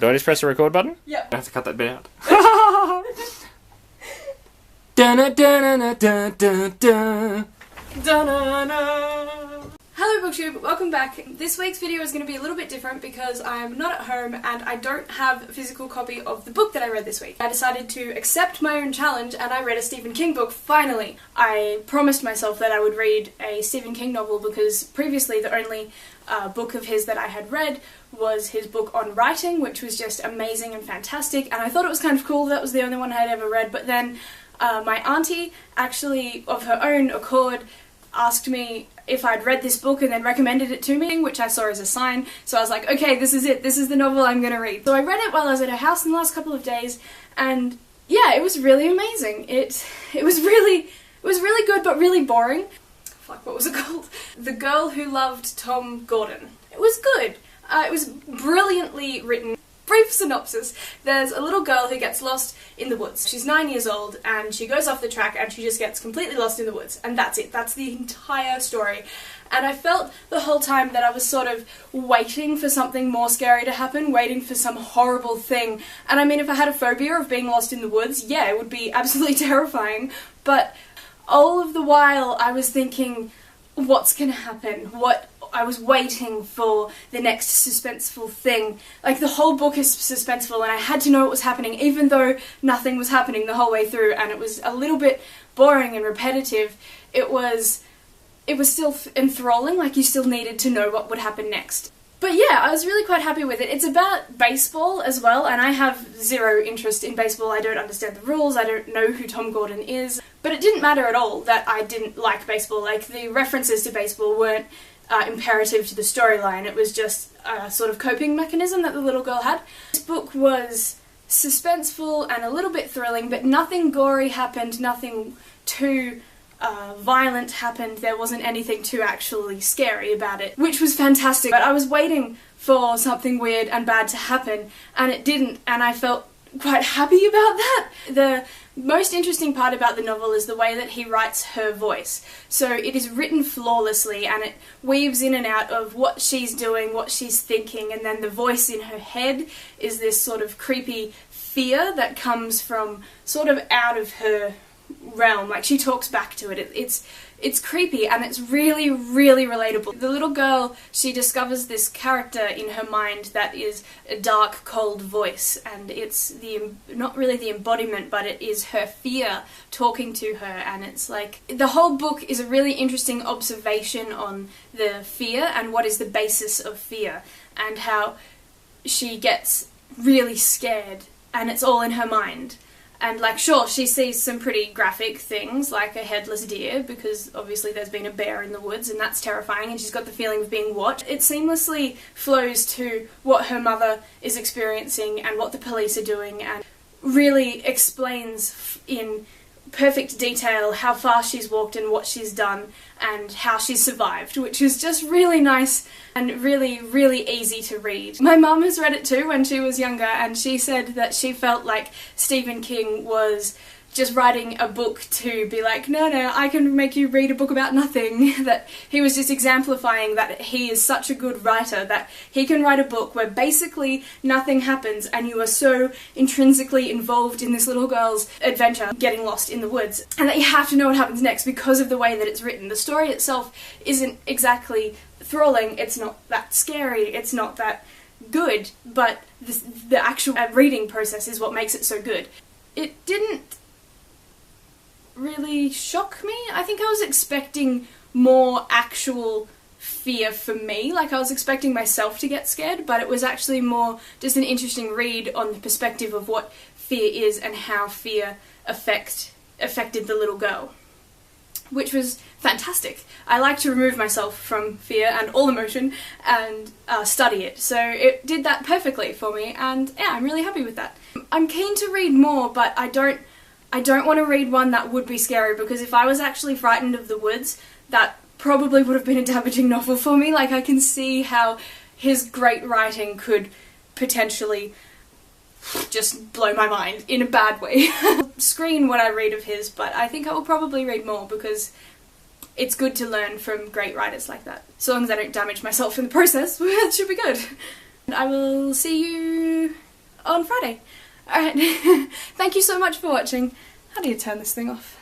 Do I just press the record button? Yep. I have to cut that bit out. Da-na-da-na-na-da-da-da. Da-na-na. Hello Booktube, welcome back. This week's video is going to be a little bit different because I'm not at home and I don't have a physical copy of the book that I read this week. I decided to accept my own challenge and I read a Stephen King book, finally. I promised myself that I would read a Stephen King novel because previously the only book of his that I had read was his book on writing, which was just amazing and fantastic, and I thought it was kind of cool. That was the only one I had ever read, but then my auntie actually, of her own accord, asked me if I'd read this book and then recommended it to me, which I saw as a sign. So I was like, okay, this is it. This is the novel I'm gonna read. So I read it while I was at her house in the last couple of days, and yeah, it was really amazing. It was really good, but really boring. Fuck, what was it called? The Girl Who Loved Tom Gordon. It was good. It was brilliantly written. Brief synopsis. There's a little girl who gets lost in the woods. She's 9 years old and she goes off the track and she just gets completely lost in the woods. And that's it. That's the entire story. And I felt the whole time that I was sort of waiting for something more scary to happen, waiting for some horrible thing. And I mean, if I had a phobia of being lost in the woods, yeah, it would be absolutely terrifying. But all of the while I was thinking, what's gonna happen? I was waiting for the next suspenseful thing. Like, the whole book is suspenseful and I had to know what was happening even though nothing was happening the whole way through, and it was a little bit boring and repetitive. It was still enthralling, like you still needed to know what would happen next. But yeah, I was really quite happy with it. It's about baseball as well, and I have zero interest in baseball. I don't understand the rules, I don't know who Tom Gordon is. But it didn't matter at all that I didn't like baseball. Like, the references to baseball weren't imperative to the storyline. It was just a sort of coping mechanism that the little girl had. This book was suspenseful and a little bit thrilling, but nothing gory happened, nothing too violent happened. There wasn't anything too actually scary about it, which was fantastic. But I was waiting for something weird and bad to happen, and it didn't, and I felt quite happy about that. The most interesting part about the novel is the way that he writes her voice. So it is written flawlessly and it weaves in and out of what she's doing, what she's thinking, and then the voice in her head is this sort of creepy fear that comes from sort of out of her realm. Like, she talks back to it. It's creepy and it's really, really relatable. The little girl, she discovers this character in her mind that is a dark, cold voice, and it's not really the embodiment, but it is her fear talking to her, and it's like, the whole book is a really interesting observation on the fear and what is the basis of fear, and how she gets really scared and it's all in her mind. And, like, sure, she sees some pretty graphic things, like a headless deer, because obviously there's been a bear in the woods, and that's terrifying, and she's got the feeling of being watched. It seamlessly flows to what her mother is experiencing and what the police are doing, and really explains in perfect detail how far she's walked and what she's done and how she's survived, which is just really nice and really, really easy to read. My mum has read it too when she was younger, and she said that she felt like Stephen King was just writing a book to be like, no, I can make you read a book about nothing. That he was just exemplifying that he is such a good writer that he can write a book where basically nothing happens and you are so intrinsically involved in this little girl's adventure getting lost in the woods, and that you have to know what happens next because of the way that it's written. The story itself isn't exactly enthralling, it's not that scary, it's not that good, but the actual reading process is what makes it so good. It didn't really shock me. I think I was expecting more actual fear for me, like I was expecting myself to get scared, but it was actually more just an interesting read on the perspective of what fear is and how fear affected the little girl, which was fantastic. I like to remove myself from fear and all emotion and study it, so it did that perfectly for me, and yeah, I'm really happy with that. I'm keen to read more, but I don't want to read one that would be scary, because if I was actually frightened of the woods, that probably would have been a damaging novel for me. Like, I can see how his great writing could potentially just blow my mind in a bad way. Screen what I read of his, but I think I will probably read more because it's good to learn from great writers like that. So long as I don't damage myself in the process, it should be good. I will see you on Friday. Alright, thank you so much for watching. How do you turn this thing off?